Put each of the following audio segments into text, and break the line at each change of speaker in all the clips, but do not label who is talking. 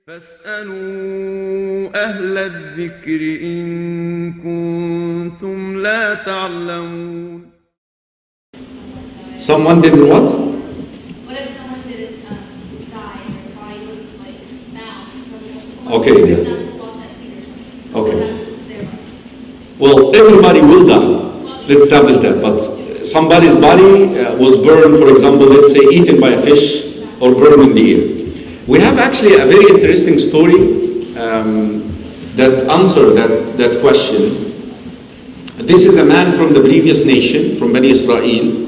فاسألوا أهل الذكر إن كنتم لا تعلمون.
Someone didn't what?
What if someone didn't die, their body wasn't like found?
Okay,
for
yeah.
example, lost that seed or something.
Okay.
What happens to their body?
Well, everybody will die. Let's establish that. But somebody's body was burned, for example, let's say eaten by a fish or burned in the air. We have actually a very interesting story that answers that question. This is a man from the previous nation, from Bani Israel.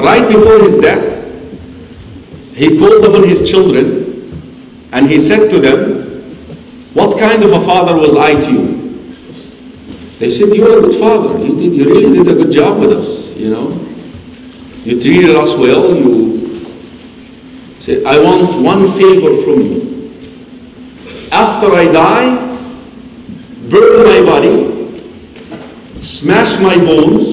Right before his death, he called upon his children and he said to them, "What kind of a father was I to you?" They said, "You're a good father. You really did a good job with us, you know. You treated us well. You said, I want one favor from you. After I die, burn my body, smash my bones,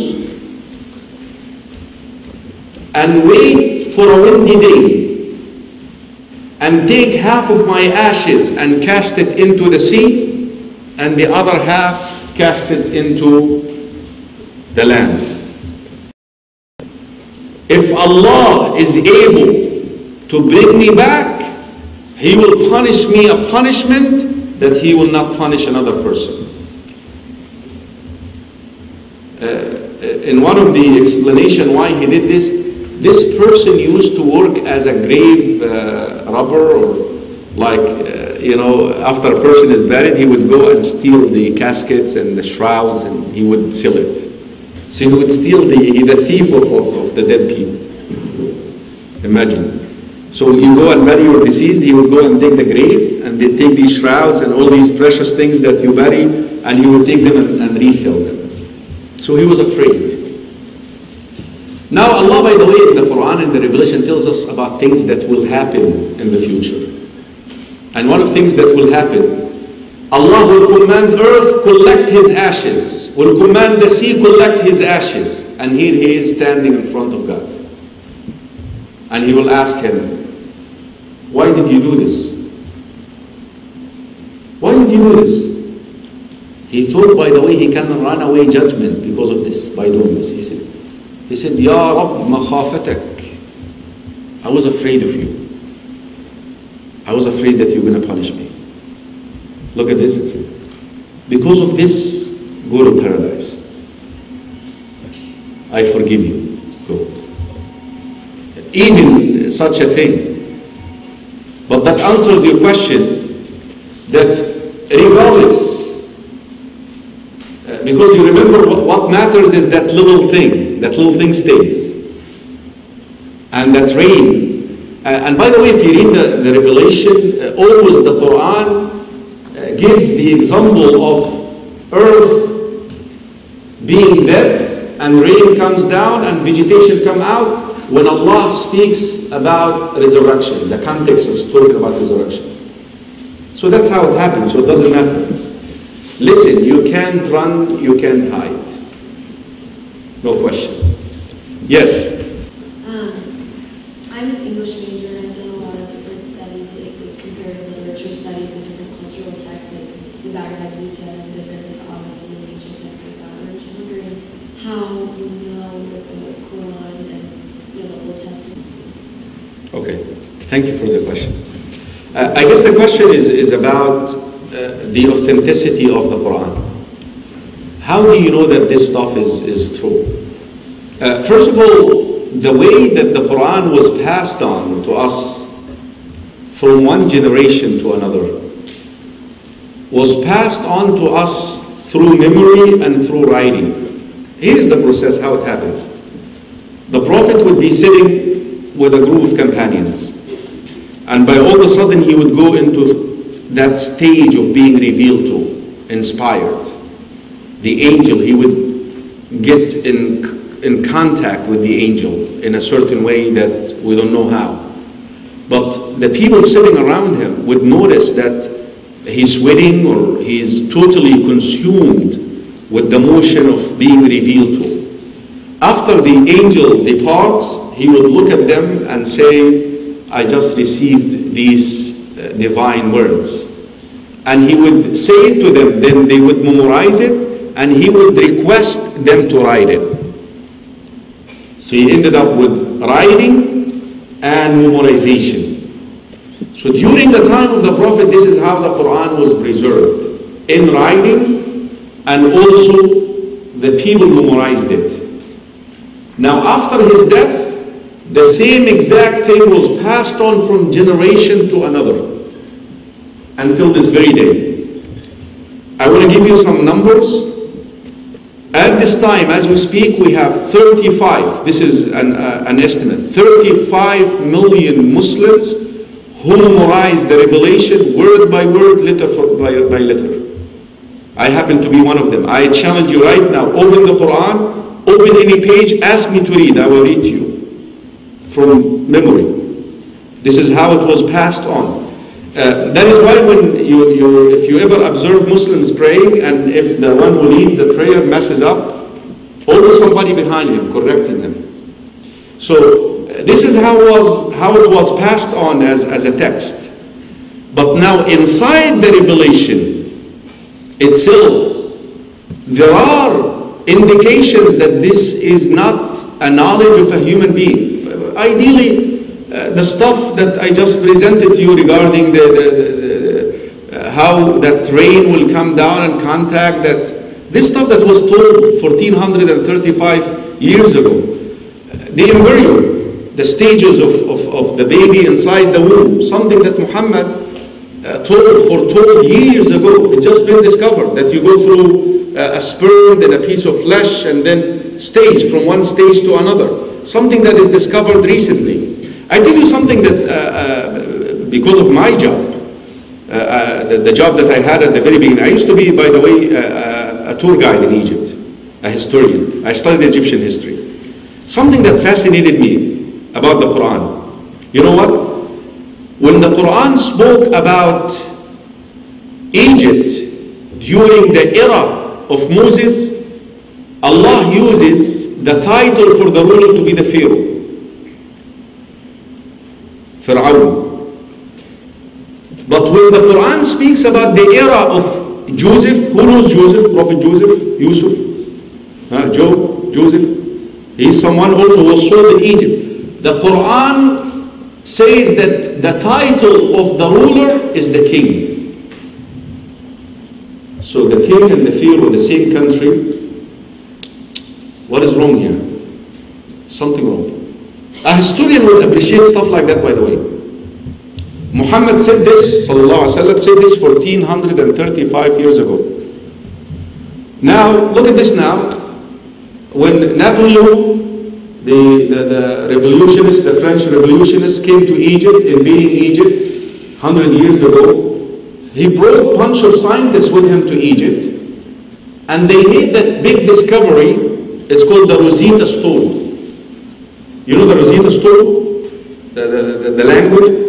and wait for a windy day, and take half of my ashes and cast it into the sea, and the other half cast it into the land. If Allah is able to bring me back, He will punish me a punishment that He will not punish another person." In one of the explanation why he did this person used to work as a grave robber, or like, after a person is buried, he would go and steal the caskets and the shrouds and he would sell it. So he would steal the thief of the dead people. Imagine. So you go and bury your deceased, he would go and dig the grave, and they take these shrouds and all these precious things that you bury, and he would take them and resell them. So he was afraid. Now Allah, by the way, in the Quran and the Revelation tells us about things that will happen in the future. And one of the things that will happen, Allah will command earth, collect his ashes, will command the sea, collect his ashes, and here he is standing in front of God. And he will ask him, "Why did you do this? Why did you do this?" He thought, by the way, he can run away judgment because of this, by doing this. He said, "Ya Rabb, makhafatak." I was afraid of you. I was afraid that you're going to punish me. Look at this. Because of this, go to paradise. I forgive you. Go. Even such a thing. But that answers your question that regardless, because you remember what matters is that little thing stays. And that rain. And by the way, if you read the Revelation, always the Quran gives the example of earth being dead and rain comes down and vegetation come out when Allah speaks about resurrection. The context is talking about resurrection. So that's how it happens, so it doesn't matter. Listen, you can't run, you can't hide. No question. Yes?
I'm an English major and I've done a lot of different studies, like comparative literature studies and different cultural texts, like the Bhagavad Gita and different Odyssey and ancient texts like that. And I'm just wondering how you know the Quran and the Old Testament.
Okay, thank you for the question. I guess the question is about the authenticity of the Quran. How do you know that this stuff is true? First of all, the way that the Quran was passed on to us from one generation to another was passed on to us through memory and through writing. Here's the process, how it happened. The Prophet would be sitting with a group of companions, and by all of a sudden he would go into that stage of being revealed to, inspired. The angel, he would get in contact with the angel in a certain way that we don't know how. But the people sitting around him would notice that he's sweating or he's totally consumed with the motion of being revealed to. After the angel departs, he would look at them and say, "I just received these divine words. And he would say it to them, then they would memorize it, and he would request them to write it. So he ended up with writing and memorization. So during the time of the Prophet, this is how the Quran was preserved, in writing, and also the people memorized it. Now after his death, the same exact thing was passed on from generation to another until this very day. I want to give you some numbers. At this time, as we speak, we have 35, this is an estimate, 35 million Muslims who memorize the revelation word by word, letter by letter. I happen to be one of them. I challenge you right now, open the Quran, open any page, ask me to read, I will read to you from memory. This is how it was passed on. That is why when if you ever observe Muslims praying, and if the one who leads the prayer messes up, always somebody behind him correcting him. So this is how it was passed on as a text. But now inside the revelation itself, there are indications that this is not a knowledge of a human being. Ideally, the stuff that I just presented to you regarding how that rain will come down and contact that, this stuff that was told 1435 years ago, the embryo, the stages of the baby inside the womb, something that Muhammad foretold years ago. It's just been discovered that you go through a sperm, then a piece of flesh, and then stage from one stage to another. Something that is discovered recently. I tell you something that, because of my job, the job that I had at the very beginning, I used to be, by the way, a tour guide in Egypt, a historian. I studied Egyptian history. Something that fascinated me about the Quran. You know what? When the Quran spoke about Egypt during the era of Moses, Allah uses the title for the ruler to be the Pharaoh. Fir'aun. But when the Quran speaks about the era of Joseph, who knows Joseph? Prophet Joseph? Yusuf? Joseph? He is someone also who was sold in Egypt. The Quran says that the title of the ruler is the king. So the king and the Pharaoh, the same country. What is wrong here? Something wrong. A historian would appreciate stuff like that, by the way. Muhammad said this, sallallahu alaihi wasallam, said this 1435 years ago. Now, look at this now. When Napoleon, the revolutionist, the French revolutionist, came to Egypt, invading Egypt 100 years ago, he brought a bunch of scientists with him to Egypt, and they made that big discovery. It's called the Rosetta Stone. You know the Rosetta Stone? The language?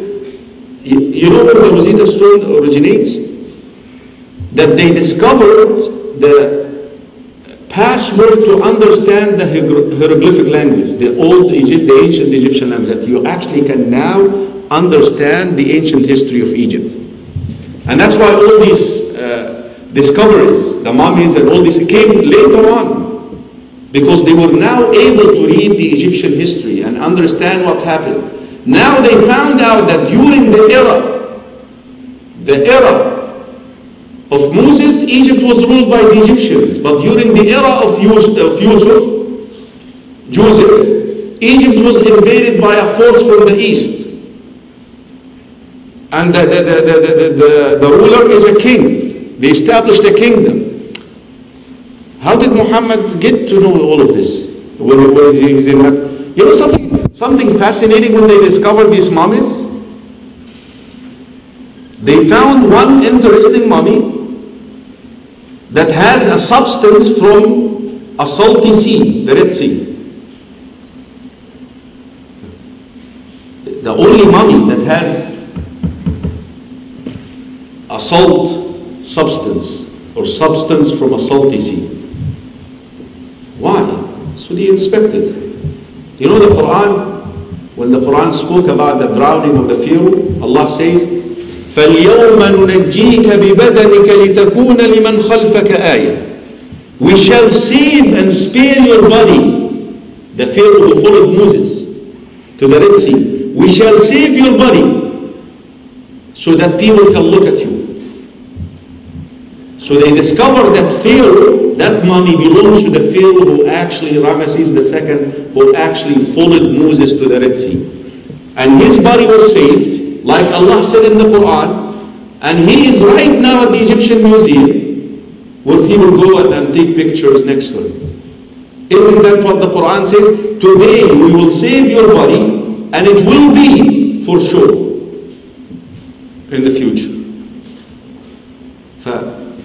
You know where the Rosetta Stone originates? That they discovered the password to understand the hieroglyphic language, the ancient Egyptian language, that you actually can now understand the ancient history of Egypt. And that's why all these discoveries, the mummies and all this, came later on. Because they were now able to read the Egyptian history and understand what happened. Now they found out that during the era of Moses, Egypt was ruled by the Egyptians. But during the era of Joseph, Egypt was invaded by a force from the east. And the ruler is a king. They established a kingdom. How did Muhammad get to know all of this? You know something fascinating when they discovered these mummies? They found one interesting mummy that has a substance from a salty sea, the Red Sea. The only mummy that has a salt substance or substance from a salty sea. Why? So they inspected. You know the Quran, when the Quran spoke about the drowning of the Pharaoh, Allah says, فَالْيَوْمَ نُنَجِّيكَ بِبَدَنِكَ لِتَكُونَ لِمَنْ خَلْفَكَ آيَةً. We shall save and spare your body. The Pharaoh who followed Moses to the Red Sea. We shall save your body so that people can look at you. So they discovered that Pharaoh, that mummy belongs to the Pharaoh who actually, Ramesses II, who actually followed Moses to the Red Sea. And his body was saved, like Allah said in the Quran, and he is right now at the Egyptian Museum, where people go and take pictures next to him. Isn't that what the Quran says? Today we will save your body, and it will be for sure in the future.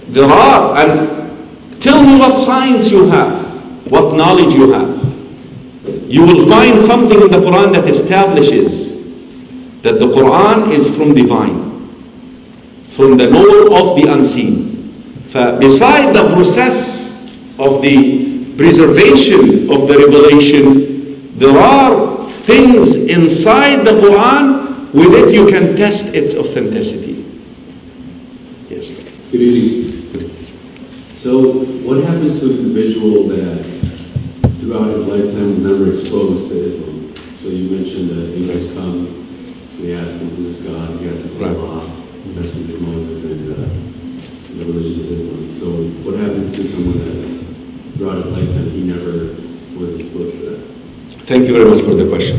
There are, and tell me what science you have, what knowledge you have. You will find something in the Quran that establishes that the Quran is from divine, from the knower of the unseen. Beside the process of the preservation of the revelation, there are things inside the Quran with it you can test its authenticity. Yes.
Good evening. So, what happens to an individual that throughout his lifetime was never exposed to Islam? So you mentioned that angels come, they ask him who is God, he has to say Allah, the messenger of Moses, and the religion is Islam. So what happens to someone that throughout his lifetime he never was exposed to that?
Thank you very much for the question.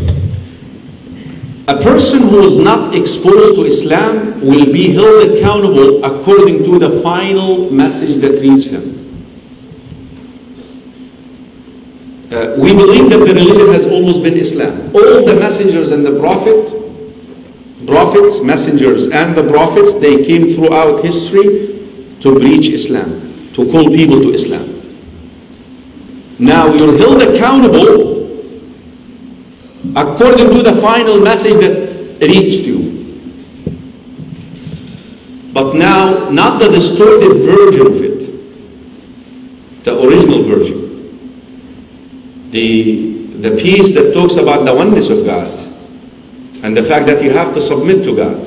A person who is not exposed to Islam will be held accountable according to the final message that reached him. We believe that the religion has always been Islam. All the messengers and the prophets, messengers and the prophets, they came throughout history to preach Islam, to call people to Islam. Now you're held accountable according to the final message that reached you. But now, not the distorted version of it, the original version. The piece that talks about the oneness of God and the fact that you have to submit to God.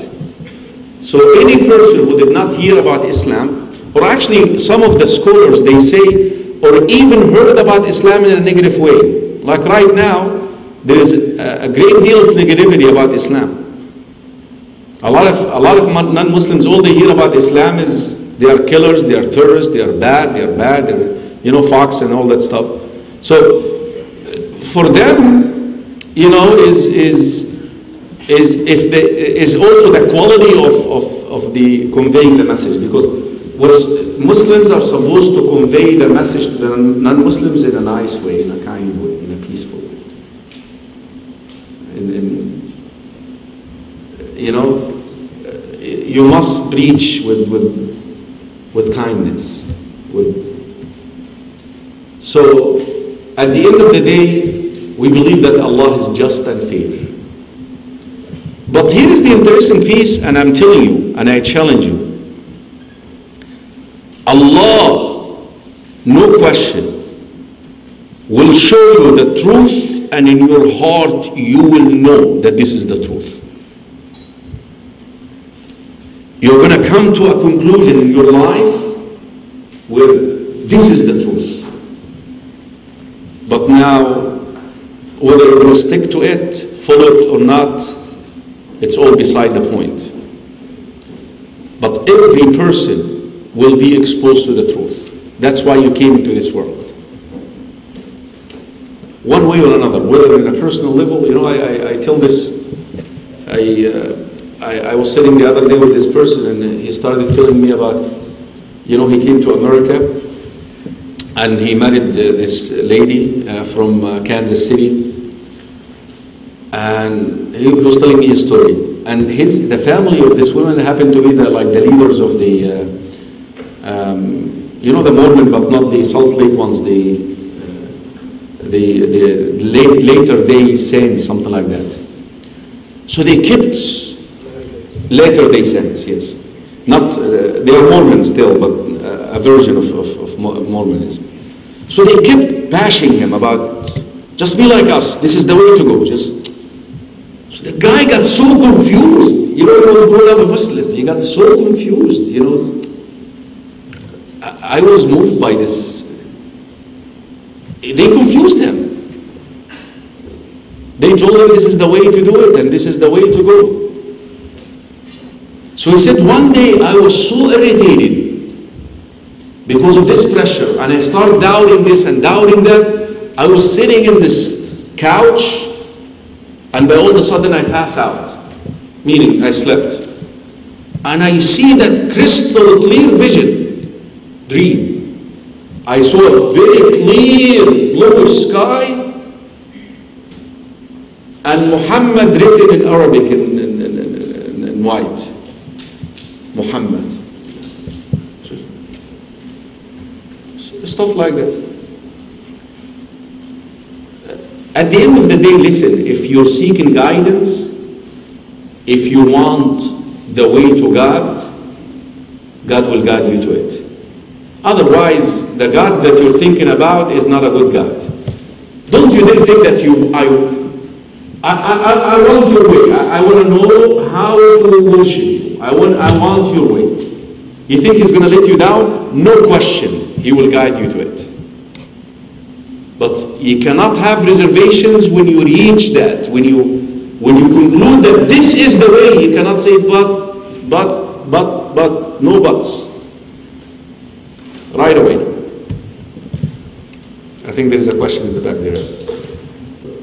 So any person who did not hear about Islam, or actually some of the scholars, they say, or even heard about Islam in a negative way. Like right now, there is a great deal of negativity about Islam. A lot of non-Muslims, all they hear about Islam is they are killers, they are terrorists, they are bad, they're fox and all that stuff. So for them, is also the quality of the conveying the message, because Muslims are supposed to convey the message to the non-Muslims in a nice way, in a kind way, in a peaceful way. You must preach with kindness. So, at the end of the day, we believe that Allah is just and fair. But here is the interesting piece, and I'm telling you, and I challenge you. Allah, no question, will show you the truth, and in your heart you will know that this is the truth. You're going to come to a conclusion in your life where this is the truth. But now, whether you're going to stick to it, follow it or not, it's all beside the point. But every person will be exposed to the truth. That's why you came into this world. One way or another, whether in a personal level, I tell this, I was sitting the other day with this person, and he started telling me about, he came to America, and he married this lady from Kansas City, and he was telling me his story. And the family of this woman happened to be the leaders of the, the Mormon, but not the Salt Lake ones, the later day saints, something like that. So they kept Later Day Saints, yes. Not, they are Mormons still, but a version of Mormonism. So they kept bashing him about, just be like us, this is the way to go. So the guy got so confused. You know, he was brought up a Muslim. He got so confused, you know. I was moved by this. They confused him. They told him this is the way to do it and this is the way to go. So he said, one day I was so irritated because of this pressure, and I started doubting this and doubting that. I was sitting in this couch, and by all of a sudden I pass out, meaning I slept. And I see that crystal clear vision, dream. I saw a very clear bluish sky, and Muhammad written in Arabic in white. Muhammad. Stuff like that. At the end of the day, listen, if you're seeking guidance, if you want the way to God, God will guide you to it. Otherwise, the God that you're thinking about is not a good God. Don't you then think that I want your way. I want to know how to worship you. I want your way. You think he's going to let you down? No question. He will guide you to it. But you cannot have reservations when you reach that. When you conclude that this is the way, you cannot say but, no buts. Right away. I think there is a question in the back there.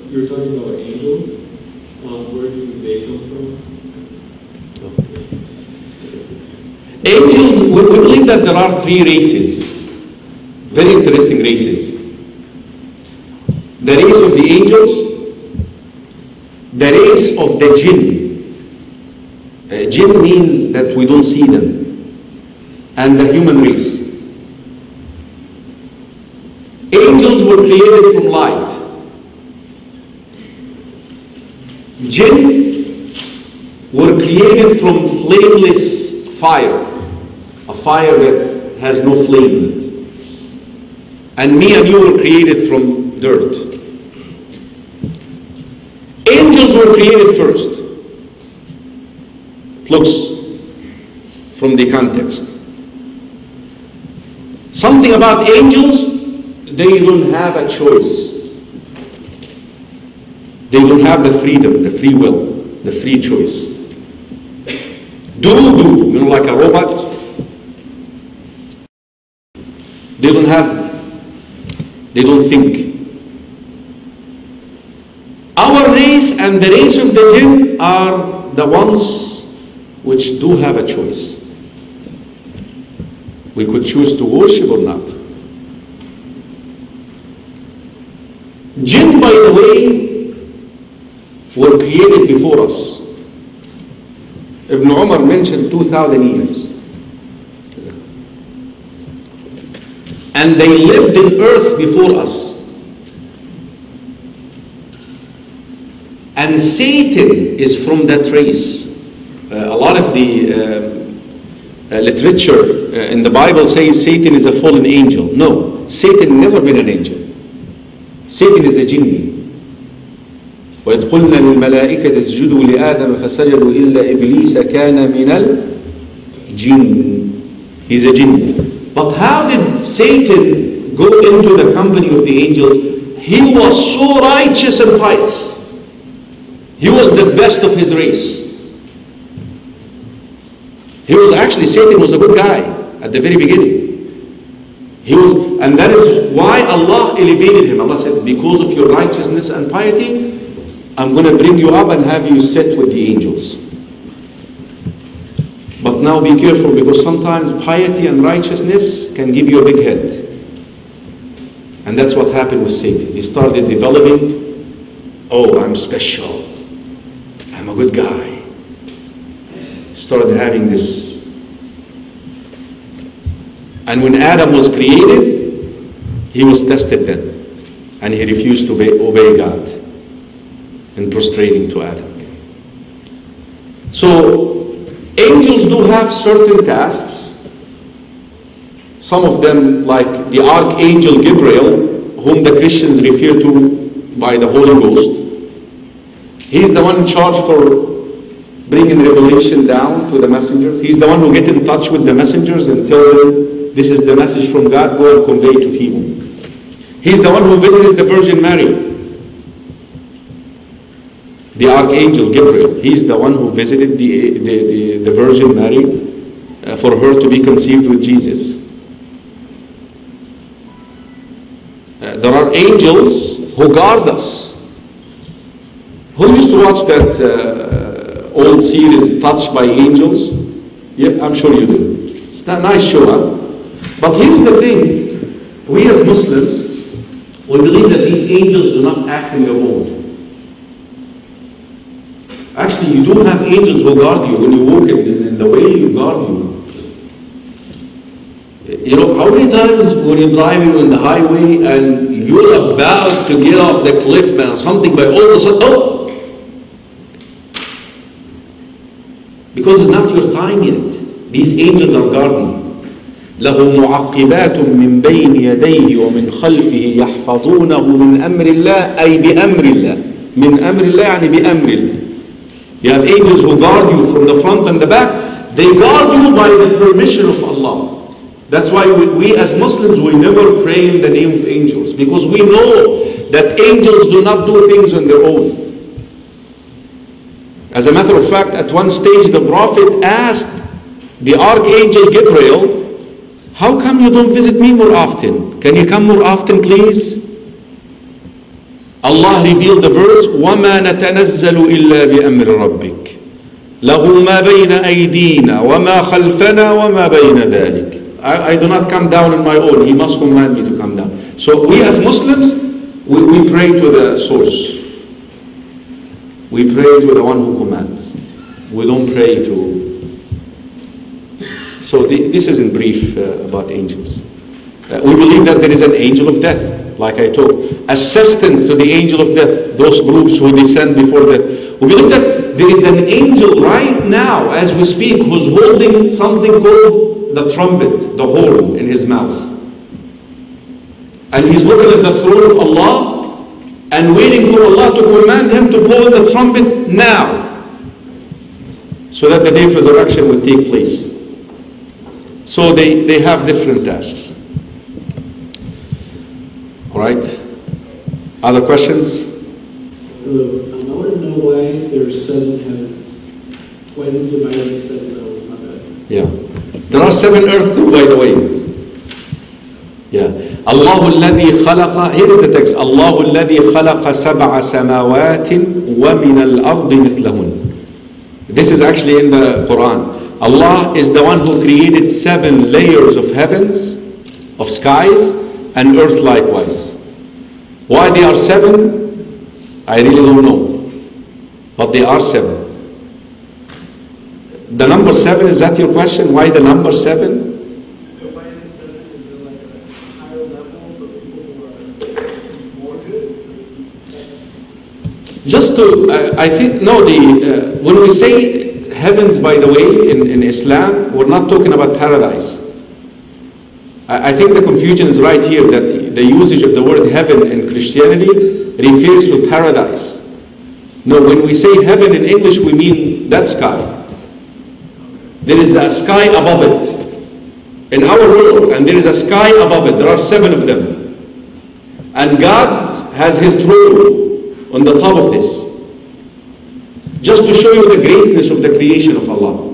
You were talking about angels. Where do they come from?
Angels, we believe that there are three races, very interesting races. The race of the angels, the race of the jinn. Jinn means that we don't see them, and the human race. Angels were created from light. Jinn were created from flameless fire, a fire that has no flame in it. And me and you were created from dirt. Angels were created first. It looks from the context. Something about angels, they don't have a choice. They don't have the freedom, the free will, the free choice. Do, you know, like a robot. They don't think. Our race and the race of the jinn are the ones which do have a choice. We could choose to worship or not. Jinn, by the way, were created before us. Ibn Umar mentioned 2,000 years. And they lived in earth before us. And Satan is from that race. A lot of the literature in the Bible says Satan is a fallen angel. No, Satan never been an angel. Satan is a jinni. وَإِذْ قُلْنَا لِلْمَلَائِكَةِ اسْجُدُوا لِآدَمَ فَسَجَدُوا إِلَّا إِبْلِيسَ كَانَ مِنَ الْجِنِّ. He's a jinn. But how did Satan go into the company of the angels? He was so righteous and pious. He was the best of his race. Satan was a good guy at the very beginning. And that is why Allah elevated him. Allah said, because of your righteousness and piety, I'm going to bring you up and have you sit with the angels. But now be careful, because sometimes piety and righteousness can give you a big head. And that's what happened with Satan. He started developing, oh, I'm special. I'm a good guy. Started having this. And when Adam was created, he was tested then. And he refused to obey God in prostrating to Adam. So, angels do have certain tasks. Some of them, like the Archangel Gabriel, whom the Christians refer to by the Holy Ghost. He's the one in charge for bringing revelation down to the messengers. He's the one who gets in touch with the messengers and tell them, this is the message from God, go and convey to people. He's the one who visited the Virgin Mary, the Archangel Gabriel. He's the one who visited the Virgin Mary for her to be conceived with Jesus. There are angels who guard us. Who used to watch that old series, Touched by Angels? Yeah, I'm sure you do. It's a nice show, huh? But here's the thing. We as Muslims, we believe that these angels do not act on their own. Actually, you do have angels who guard you when you walk in the way, you guard you. You know, how many times when you're driving on the highway and you're about to get off the cliff, man, or something, but all of a sudden, oh! Because it's not your time yet. These angels are guarding. له معقبات من بين يديه ومن خلفه يحفظونه من أمر الله أي بأمر الله. من أمر الله يعني بأمر الله. You have angels who guard you from the front and the back. They guard you by the permission of Allah. That's why we as Muslims, we never pray in the name of angels, because we know that angels do not do things on their own. As a matter of fact, at one stage the Prophet asked the Archangel Gabriel, how come you don't visit me more often? Can you come more often, please? Allah revealed the verse, وَمَا نَتَنَزَّلُ إِلَّا بِأَمْرِ رَبِّكَ لَهُ مَا بَيْنَ أَيْدِينَا وَمَا خَلْفَنَا وَمَا بَيْنَ ذَلِكَ. I do not come down on my own. He must command me to come down. So we as Muslims, we pray to the source. We pray to the one who commands. We don't pray to... So this is in brief about angels. We believe that there is an angel of death, like I told. Assistants to the angel of death, those groups who descend before death. We believe that there is an angel right now, as we speak, who's holding something called the trumpet, the horn in his mouth. And he's looking at the throne of Allah and waiting for Allah to command him to blow the trumpet now, so that the day of resurrection would take place. So they have different tasks. All right? Other questions?
Hello. I want to know why there are 7 heavens. Why is it divided into 7 levels? My bad.
Yeah. There are 7 earths too, by the way. Yeah. الله الذي خلق, here is the text, الله الذي خلق 7 سماوات ومن الأرض مثلهن. This is actually in the Quran. Allah is the one who created 7 layers of heavens, of skies, and earth likewise. Why they are 7? I really don't know. But they are 7. The number 7, is that your question? Why the number 7?
Why is it 7? Is it like a higher level for people who are more good?
Just to, I think, no, when we say heavens, by the way, in Islam, we're not talking about paradise. I think the confusion is right here, that the usage of the word heaven in Christianity refers to paradise. No, when we say heaven in English, we mean that sky. There is a sky above it. In our world, and there is a sky above it. There are 7 of them. And God has His throne on the top of this. Just to show you the greatness of the creation of Allah.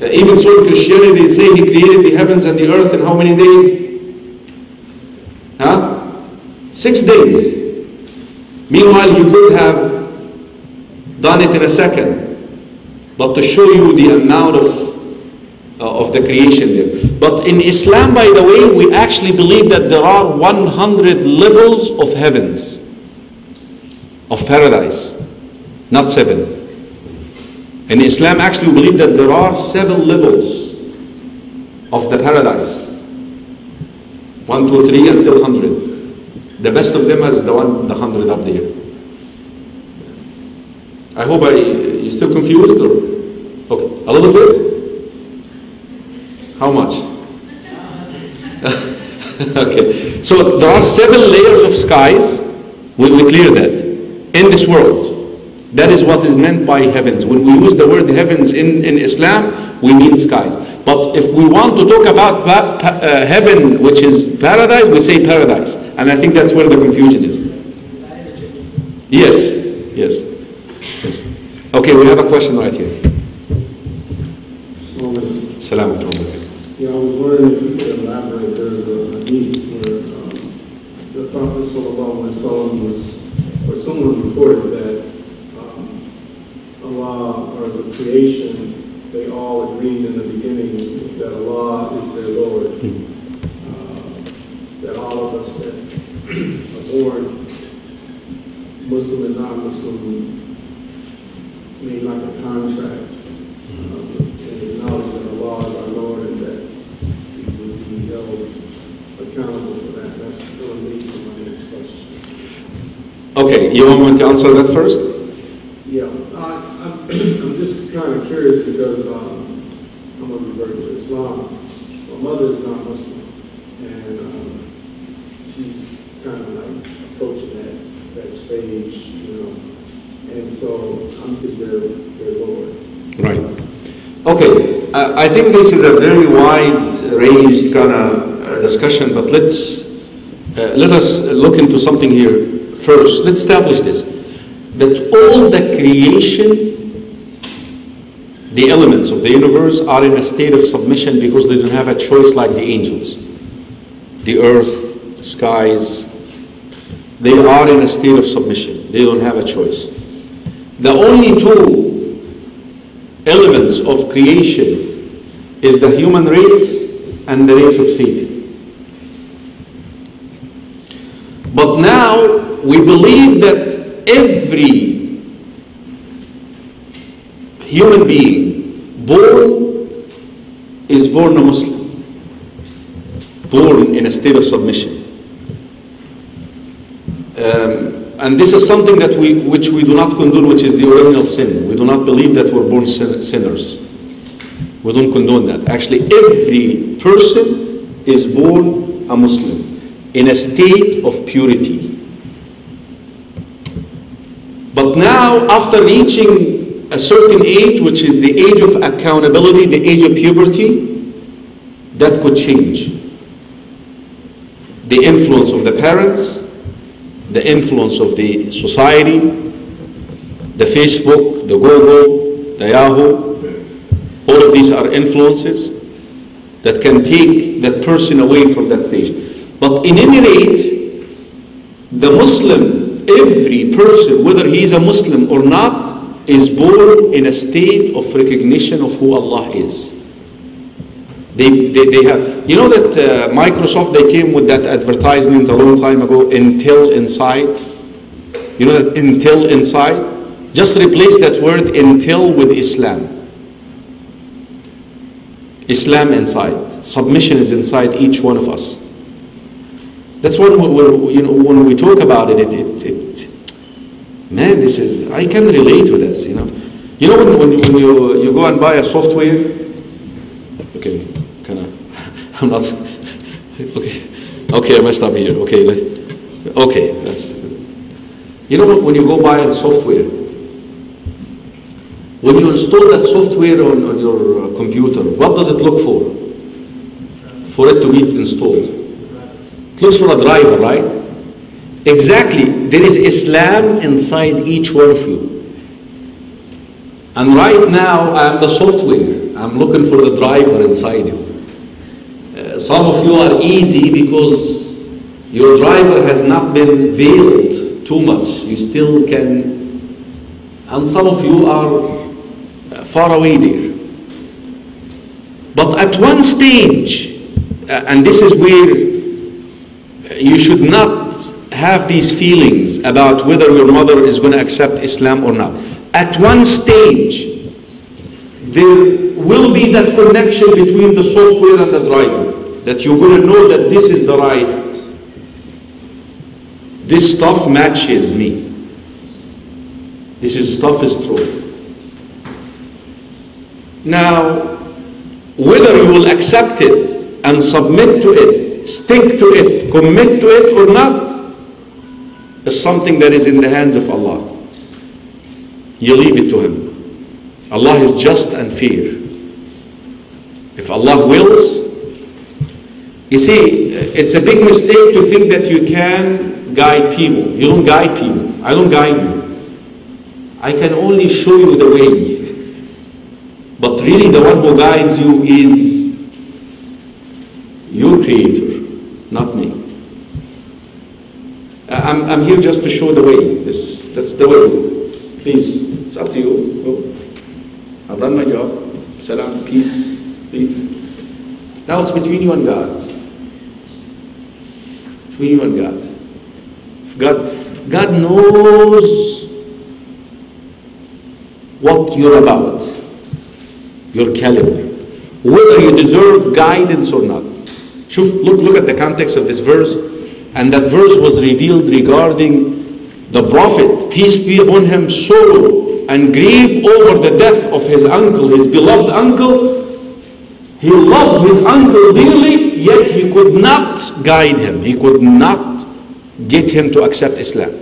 Even so in Christianity, they say He created the heavens and the earth in how many days? 6 days. Meanwhile, He could have done it in a second. But to show you the amount of the creation there. But in Islam, by the way, we actually believe that there are 100 levels of heavens, of paradise, not 7. In Islam, actually, we believe that there are 7 levels of the paradise. 1, 2, 3 until 100. The best of them is the 100 up there. I hope you still confused, or okay, a little bit. How much? Okay, so there are 7 layers of skies. We clear that in this world. That is what is meant by heavens. When we use the word heavens in Islam, we mean skies. But if we want to talk about heaven, which is paradise, we say paradise. And I think that's where the confusion is. Yes, yes, yes. Okay, we have a question right here. Salam alaikum.
Yeah, I was wondering if you could elaborate. There's a hadith where the Prophet sallallahu alaihi wasallam was, or someone reported that Allah, or the creation, they all agreed in the beginning that Allah is their Lord. That all of us that are born Muslim and non-Muslim made like a contract and acknowledge that Allah is our Lord and that we would be held accountable for that. That's going to lead to my next question.
Okay, you want me to answer that first?
Yeah, I'm just kind of curious because I'm a convert to Islam. My mother is not Muslim, and she's kind of like approaching that stage, you know, and so I'm just their Lord.
Right. Okay, I think this is a very wide-ranged kind of discussion, but let us look into something here first. Let's establish this, that all the creation, the elements of the universe are in a state of submission because they don't have a choice like the angels. The earth, the skies, they are in a state of submission. They don't have a choice. The only two elements of creation is the human race and the race of Satan. But now we believe that every human being born is born a Muslim, born in a state of submission. And this is something that which we do not condone, which is the original sin. We do not believe that we're born sinners. We don't condone that. Actually, every person is born a Muslim in a state of purity. But now, after reaching a certain age, which is the age of accountability, the age of puberty, that could change. The influence of the parents, the influence of the society, the Facebook, the Google, the Yahoo, all of these are influences that can take that person away from that stage. But in any rate, the Muslim, every person, whether he is a Muslim or not, is born in a state of recognition of who Allah is. They have, you know that Microsoft, they came with that advertisement a long time ago, Intel Inside. You know that Intel Inside? Just replace that word Intel with Islam. Islam inside. Submission is inside each one of us. That's when when we talk about it, man, this is, I can relate to this, you know. You know when you go and buy a software, okay. I'm not, okay, I messed up here, okay, that's, you know when you go buy a software, when you install that software on your computer, what does it look for? For it to be installed. It looks for a driver, right? Exactly, there is Islam inside each one of you. And right now, I'm the software, I'm looking for the driver inside you. Some of you are easy because your driver has not been veiled too much. You still can, and some of you are far away there. But at one stage, and this is where you should not have these feelings about whether your mother is going to accept Islam or not. At one stage, there will be that connection between the software and the driver. That you're going to know that this is the right, this stuff matches me, stuff is true. Now, whether you will accept it and submit to it, stick to it, commit to it or not, is something that is in the hands of Allah. you leave it to Him. Allah is just and fair. If Allah wills, you see, it's a big mistake to think that you can guide people. You don't guide people. I don't guide you. I can only show you the way. But really the one who guides you is your Creator, not me. I'm here just to show the way. That's the way. Please, it's up to you. Go. I've done my job. Salam, peace, please. Now it's between you and God. Between you and God. If God knows what you're about, your caliber, whether you deserve guidance or not. Look at the context of this verse, and that verse was revealed regarding the Prophet, peace be upon him, sorrow and grief over the death of his uncle, his beloved uncle. He loved his uncle dearly, yet he could not guide him. He could not get him to accept Islam.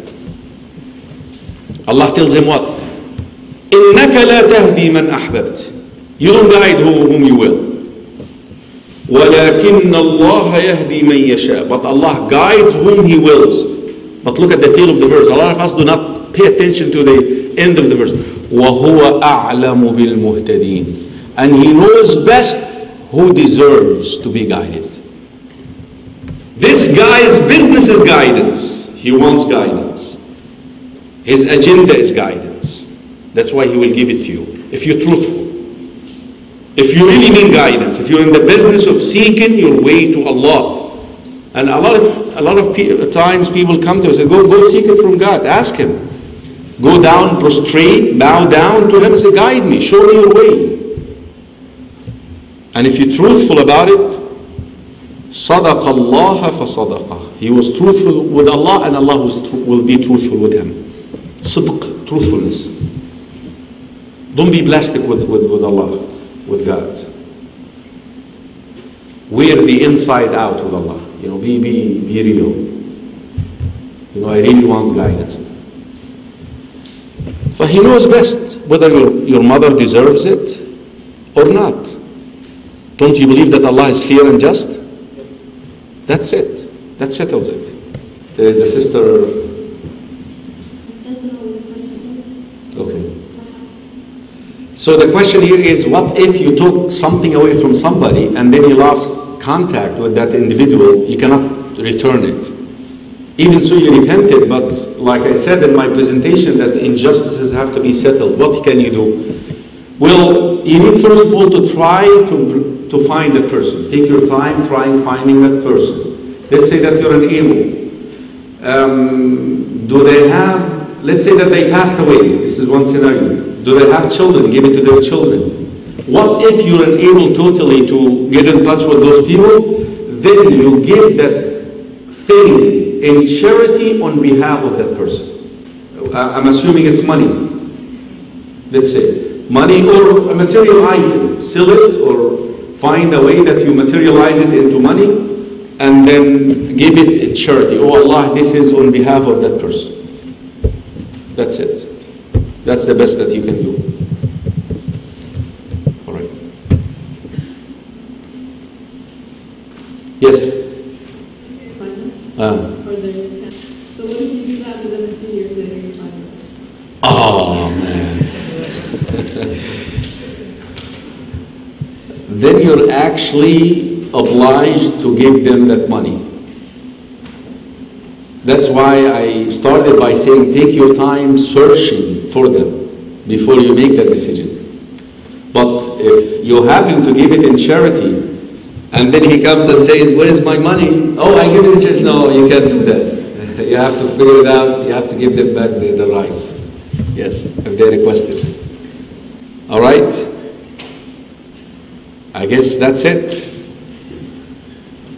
Allah tells him what? إِنَّكَ لَا تَهْدِي مَنْ أَحْبَبْتَ. You don't guide whom you will. وَلَكِنَّ اللَّهَ يَهْدِي مَنْ يَشَاءُ. But Allah guides whom He wills. But look at the tail of the verse. A lot of us do not pay attention to the end of the verse. وَهُوَ أَعْلَمُ بِالْمُهْتَدِينَ. And He knows best who deserves to be guided. This guy's business is guidance. He wants guidance. His agenda is guidance. That's why He will give it to you. If you're truthful. If you really need guidance, if you're in the business of seeking your way to Allah, and a lot of times people come to us and go seek it from God. Ask Him. Go down, prostrate, bow down to Him and say, guide me, show me your way. And if you're truthful about it, صَدَقَ اللَّهَ فَصَدَقَهُ. He was truthful with Allah, and Allah will be truthful with him. Sidq, truthfulness. Don't be plastic with Allah. With God. Wear the inside out with Allah. Be real. I really want guidance. For He knows best whether your mother deserves it or not. Don't you believe that Allah is fair and just? That's it. That settles it. There is a sister. Okay. So the question here is, what if you took something away from somebody and then you lost contact with that individual? You cannot return it. Even so, you repented, but like I said in my presentation, that injustices have to be settled. What can you do? Well, you need first of all to try to find that person. Take your time trying finding that person. Let's say that you're unable. Do they have, let's say that they passed away. This is one scenario. Do they have children? Give it to their children. What if you're unable totally to get in touch with those people? Then you give that thing in charity on behalf of that person. I'm assuming it's money. Let's say money or a material item. Sell it or find a way that you materialize it into money and then give it in charity. Oh Allah, this is on behalf of that person. That's it. That's the best that you can do. All right. Yes?
So what if you do that within a few years later you find them?
Oh, man. Then you're actually obliged to give them that money. That's why I started by saying take your time searching for them before you make that decision. But if you happen to give it in charity and then he comes and says, where is my money? Oh, I give it in charity. No, you can't do that. You have to figure it out. You have to give them back the rights. Yes, if they request it. All right? I guess that's it.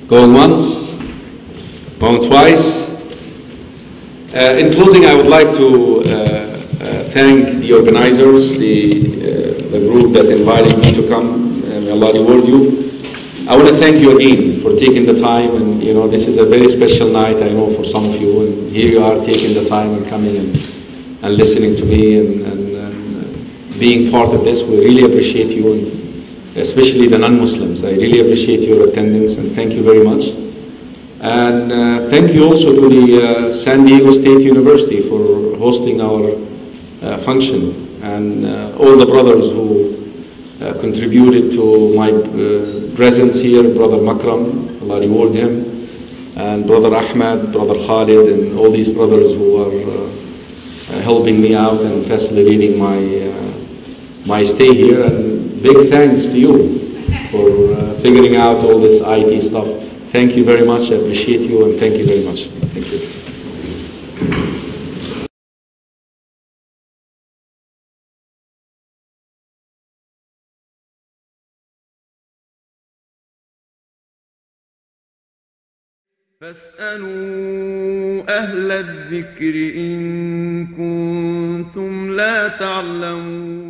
Going once, going twice. In closing, I would like to thank the organizers, the group that invited me to come. May Allah reward you. I want to thank you again for taking the time, and this is a very special night, I know, for some of you, and here you are taking the time and coming and listening to me and being part of this. We really appreciate you, and especially the non-Muslims. I really appreciate your attendance, and thank you very much. And thank you also to the San Diego State University for hosting our function, and all the brothers who contributed to my presence here, Brother Makram, Allah reward him, and Brother Ahmad, Brother Khalid, and all these brothers who are helping me out and facilitating my stay here. And big thanks to you for figuring out all this IT stuff. Thank you very much. I appreciate you, and thank you very much. Thank you.
فاسألوا أهل الذكر إن كنتم لا تعلمون